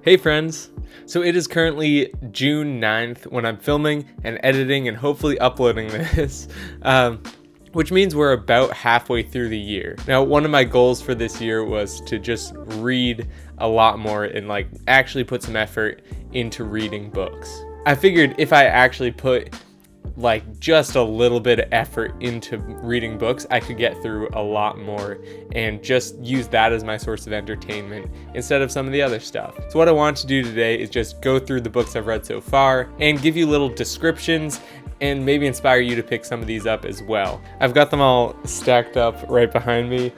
Hey friends! So it is currently June 9th when I'm filming and editing and hopefully uploading this, which means we're about halfway through the year. Now, one of my goals for this year was to just read a lot more and actually put some effort into reading books. I figured if I actually put just a little bit of effort into reading books, I could get through a lot more and just use that as my source of entertainment instead of some of the other stuff. So what I want to do today is just go through the books I've read so far and give you little descriptions and maybe inspire you to pick some of these up as well. I've got them all stacked up right behind me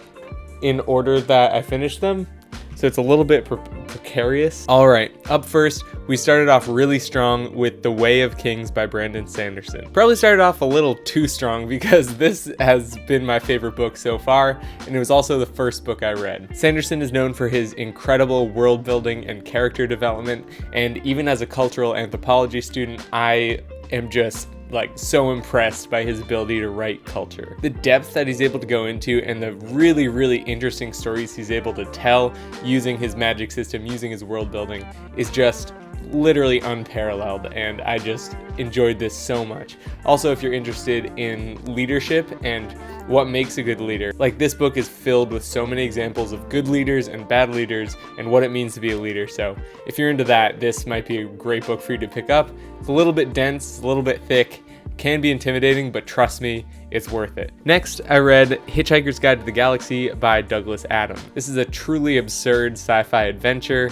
in order that I finished them, so it's a little bit precarious. All right, up first, we started off really strong with The Way of Kings by Brandon Sanderson. Probably started off a little too strong because this has been my favorite book so far, and it was also the first book I read. Sanderson is known for his incredible world building and character development, and even as a cultural anthropology student, I am just so impressed by his ability to write culture. The depth that he's able to go into and the really, really interesting stories he's able to tell using his magic system, using his world building, is just literally unparalleled, and I just enjoyed this so much. Also, if you're interested in leadership and what makes a good leader, this book is filled with so many examples of good leaders and bad leaders and what it means to be a leader. So if you're into that, this might be a great book for you to pick up. It's a little bit dense, it's a little bit thick, can be intimidating, but trust me, it's worth it. Next, I read Hitchhiker's Guide to the Galaxy by Douglas Adams. This is a truly absurd sci-fi adventure.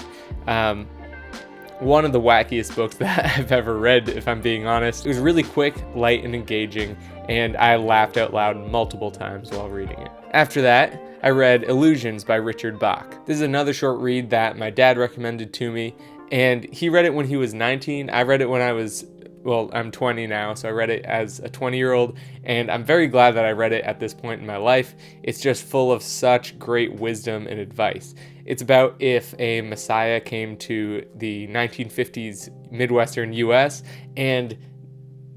One of the wackiest books that I've ever read, if I'm being honest. It was really quick, light, and engaging, and I laughed out loud multiple times while reading it. After that, I read Illusions by Richard Bach. This is another short read that my dad recommended to me, and he read it when he was 19. I read it when I was, I'm 20 now, so I read it as a 20-year-old, and I'm very glad that I read it at this point in my life. It's just full of such great wisdom and advice. It's about if a messiah came to the 1950s Midwestern US and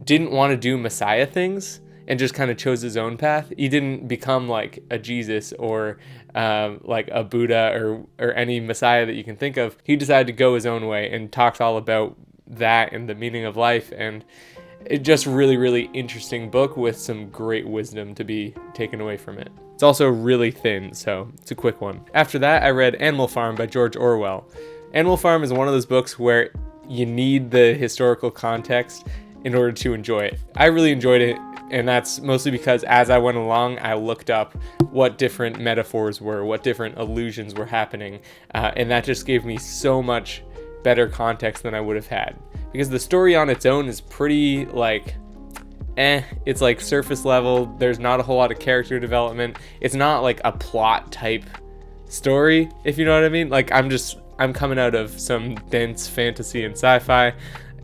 didn't want to do messiah things and just kind of chose his own path. He didn't become a Jesus or a Buddha or any messiah that you can think of. He decided to go his own way and talks all about that and the meaning of life, and it's just really, really interesting book with some great wisdom to be taken away from it. It's also really thin, so it's a quick one. After that, I read Animal Farm by George Orwell. Animal Farm is one of those books where you need the historical context in order to enjoy it. I really enjoyed it, and that's mostly because as I went along, I looked up what different metaphors were, what different allusions were happening, and that just gave me so much better context than I would have had. Because the story on its own is pretty it's surface level. There's not a whole lot of character development. It's not a plot type story, if you know what I mean. I'm coming out of some dense fantasy and sci-fi,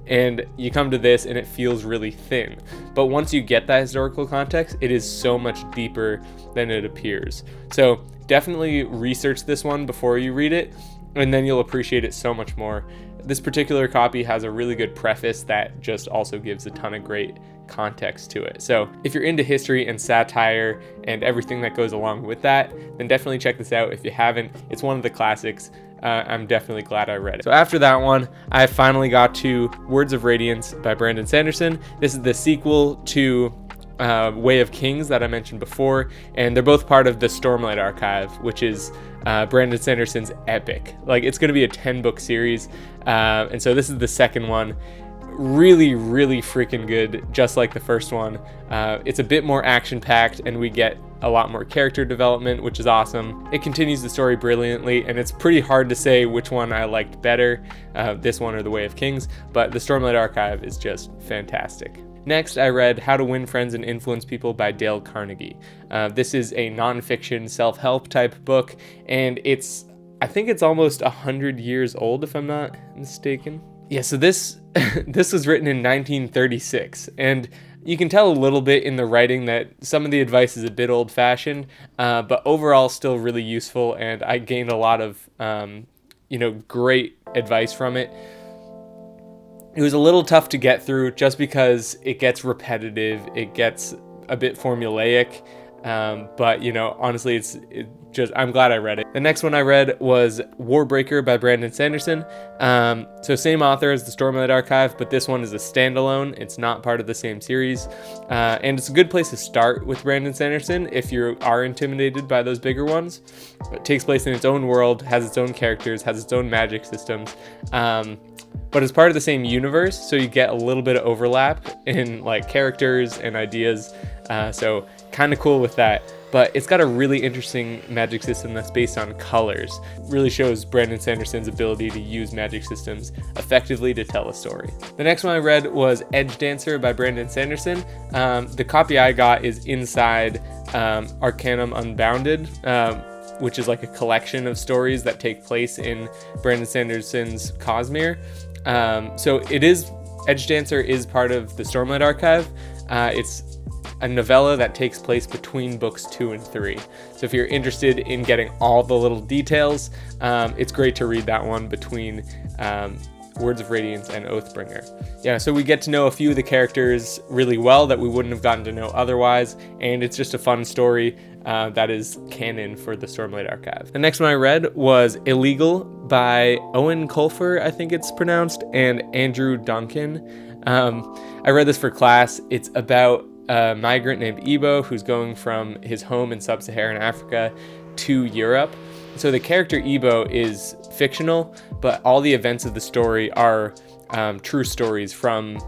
and you come to this and it feels really thin. But once you get that historical context, it is so much deeper than it appears. So definitely research this one before you read it, and then you'll appreciate it so much more. This particular copy has a really good preface that just also gives a ton of great context to it. So if you're into history and satire and everything that goes along with that, then definitely check this out. If you haven't, it's one of the classics. I'm definitely glad I read it. So after that one, I finally got to Words of Radiance by Brandon Sanderson. This is the sequel to Way of Kings that I mentioned before, and they're both part of the Stormlight Archive, which is Brandon Sanderson's epic. It's going to be a 10-book series, and so this is the second one. Really, really freaking good, just like the first one. It's a bit more action-packed, and we get a lot more character development, which is awesome. It continues the story brilliantly, and it's pretty hard to say which one I liked better, this one or The Way of Kings, but the Stormlight Archive is just fantastic. Next, I read How to Win Friends and Influence People by Dale Carnegie. This is a nonfiction self-help type book, and I think it's almost 100 years old, if I'm not mistaken. Yeah, so this was written in 1936, and you can tell a little bit in the writing that some of the advice is a bit old-fashioned, but overall still really useful, and I gained a lot of great advice from it. It was a little tough to get through just because it gets repetitive, it gets a bit formulaic, But honestly, I'm glad I read it. The next one I read was Warbreaker by Brandon Sanderson. So same author as the Stormlight Archive, but this one is a standalone. It's not part of the same series. And it's a good place to start with Brandon Sanderson if you are intimidated by those bigger ones. It takes place in its own world, has its own characters, has its own magic systems. But it's part of the same universe, so you get a little bit of overlap in like characters and ideas. So kind of cool with that. But it's got a really interesting magic system that's based on colors. Really shows Brandon Sanderson's ability to use magic systems effectively to tell a story. The next one I read was Edge Dancer by Brandon Sanderson. The copy I got is inside Arcanum Unbounded, which is like a collection of stories that take place in Brandon Sanderson's Cosmere. So Edge Dancer is part of the Stormlight Archive. It's a novella that takes place between books 2 and 3. So if you're interested in getting all the little details, it's great to read that one between Words of Radiance and Oathbringer. Yeah, so we get to know a few of the characters really well that we wouldn't have gotten to know otherwise, and it's just a fun story that is canon for the Stormlight Archive. The next one I read was Illegal by Owen Colfer, I think it's pronounced, and Andrew Duncan. I read this for class. It's about a migrant named Ibo who's going from his home in sub-Saharan Africa to Europe. So the character Ibo is fictional, but all the events of the story are true stories from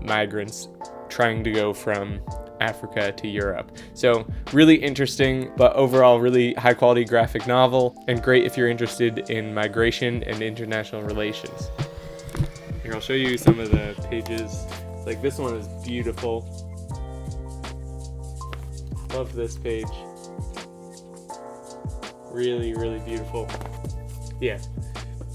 migrants trying to go from Africa to Europe. So really interesting, but overall really high quality graphic novel, and great if you're interested in migration and international relations. Here, I'll show you some of the pages. Like this one is beautiful. Love this page. Really, really beautiful. Yeah,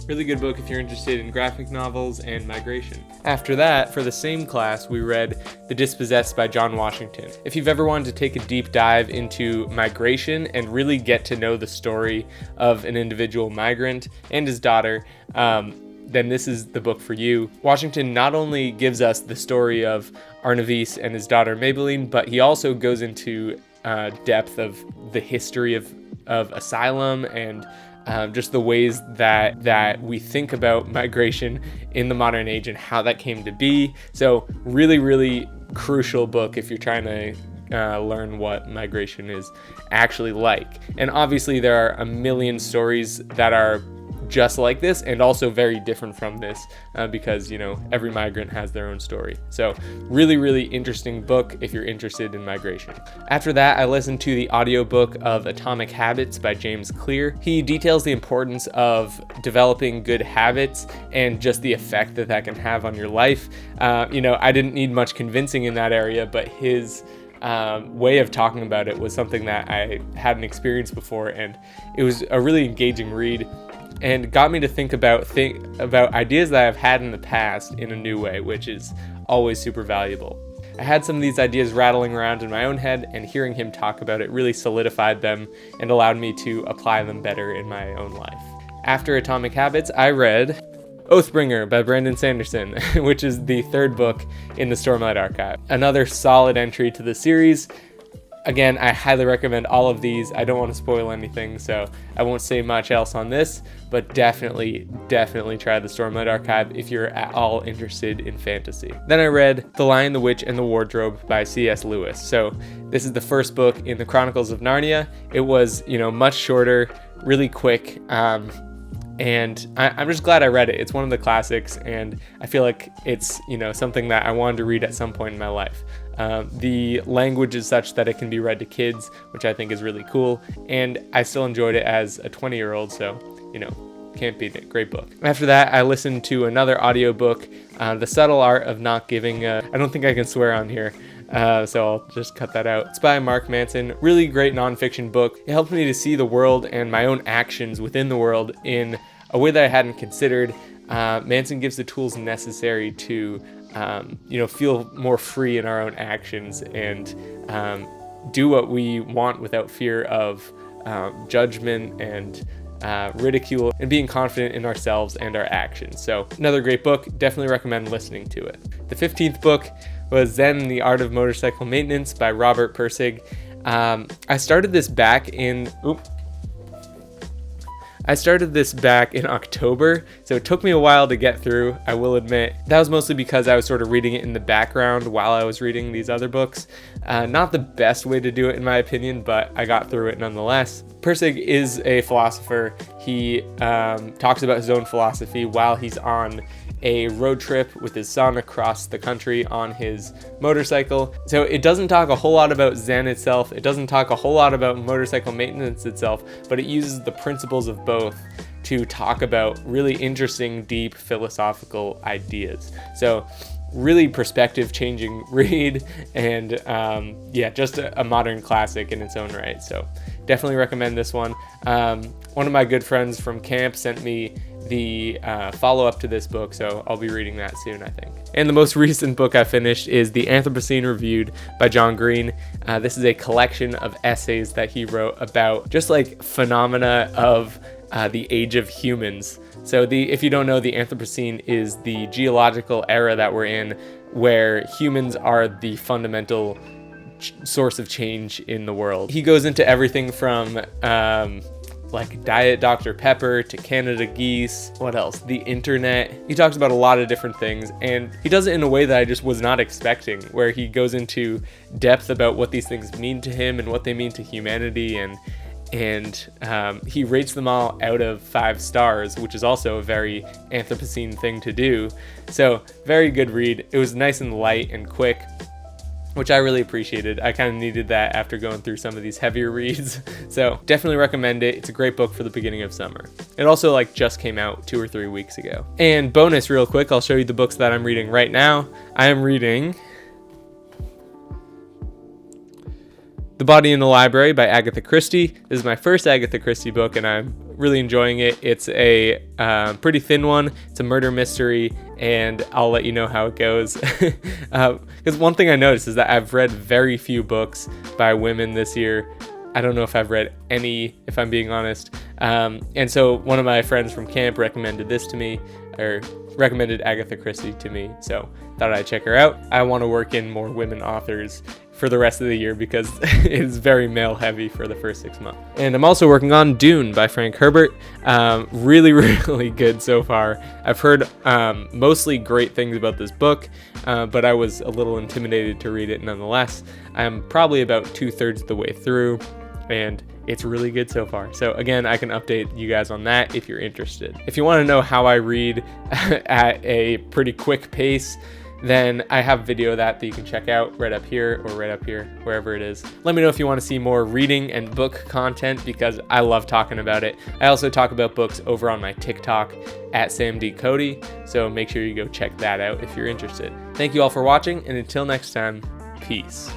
really good book if you're interested in graphic novels and migration. After that, for the same class, we read The Dispossessed by John Washington. If you've ever wanted to take a deep dive into migration and really get to know the story of an individual migrant and his daughter, then this is the book for you. Washington not only gives us the story of Arnavis and his daughter Maybelline, but he also goes into depth of the history of asylum and just the ways that we think about migration in the modern age and how that came to be. So really, really crucial book if you're trying to learn what migration is actually like. And obviously there are a million stories that are just like this and also very different from this because every migrant has their own story. So really, really interesting book if you're interested in migration. After that, I listened to the audiobook of Atomic Habits by James Clear. He details the importance of developing good habits and just the effect that can have on your life. I didn't need much convincing in that area, but his way of talking about it was something that I hadn't experienced before, and it was a really engaging read and got me to think about ideas that I've had in the past in a new way, which is always super valuable. I had some of these ideas rattling around in my own head, and hearing him talk about it really solidified them and allowed me to apply them better in my own life. After Atomic Habits, I read Oathbringer by Brandon Sanderson, which is the third book in the Stormlight Archive. Another solid entry to the series. Again, I highly recommend all of these. I don't want to spoil anything, so I won't say much else on this, but definitely try the Stormlight Archive if you're at all interested in fantasy. Then I read The Lion, the Witch, and the Wardrobe by C.S. Lewis. So this is the first book in the Chronicles of Narnia. It was, much shorter, really quick, and I'm just glad I read it. It's one of the classics, and I feel like it's, something that I wanted to read at some point in my life. The language is such that it can be read to kids, which I think is really cool, and I still enjoyed it as a 20-year-old, so, can't beat it. Great book. After that, I listened to another audiobook, The Subtle Art of Not Giving I don't think I can swear on here, so I'll just cut that out. It's by Mark Manson. Really great nonfiction book. It helped me to see the world and my own actions within the world in a way that I hadn't considered. Manson gives the tools necessary to feel more free in our own actions and do what we want without fear of judgment and ridicule, and being confident in ourselves and our actions. So another great book. Definitely recommend listening to it. The 15th book was Zen, the Art of Motorcycle Maintenance by Robert Pirsig. I started this back in October, so it took me a while to get through, I will admit. That was mostly because I was sort of reading it in the background while I was reading these other books. Not the best way to do it in my opinion, but I got through it nonetheless. Pirsig is a philosopher. He talks about his own philosophy while he's on a road trip with his son across the country on his motorcycle. So it doesn't talk a whole lot about Zen itself. It doesn't talk a whole lot about motorcycle maintenance itself, but it uses the principles of both to talk about really interesting, deep philosophical ideas. So really perspective changing read, and yeah, just a modern classic in its own right. So definitely recommend this one. One of my good friends from camp sent me the follow-up to this book, so I'll be reading that soon, I think. And the most recent book I finished is The Anthropocene Reviewed by John Green. This is a collection of essays that he wrote about just like phenomena of the age of humans. So if you don't know, the Anthropocene is the geological era that we're in, where humans are the fundamental source of change in the world. He goes into everything from like Diet Dr. Pepper to Canada geese, what else? The internet. He talks about a lot of different things, and he does it in a way that I just was not expecting, where he goes into depth about what these things mean to him and what they mean to humanity, and he rates them all out of 5 stars, which is also a very Anthropocene thing to do. So very good read. It was nice and light and quick, which I really appreciated. I kind of needed that after going through some of these heavier reads. So definitely recommend it. It's a great book for the beginning of summer. It also like just came out 2 or 3 weeks ago. And bonus real quick, I'll show you the books that I'm reading right now. I am reading The Body in the Library by Agatha Christie. This is my first Agatha Christie book, and I'm really enjoying it. It's a pretty thin one. It's a murder mystery, and I'll let you know how it goes. Because one thing I noticed is that I've read very few books by women this year. I don't know if I've read any, if I'm being honest. And so one of my friends from camp recommended this to me, or recommended Agatha Christie to me, so thought I'd check her out. I want to work in more women authors for the rest of the year because it is very male heavy for the first 6 months. And I'm also working on Dune by Frank Herbert. Really, really good so far. I've heard mostly great things about this book, but I was a little intimidated to read it nonetheless. I'm probably about 2/3 of the way through, and it's really good so far. So again, I can update you guys on that if you're interested. If you want to know how I read at a pretty quick pace, then I have a video of that you can check out right up here or right up here, wherever it is. Let me know if you want to see more reading and book content because I love talking about it. I also talk about books over on my TikTok at SamDCote, so make sure you go check that out if you're interested. Thank you all for watching, and until next time, peace.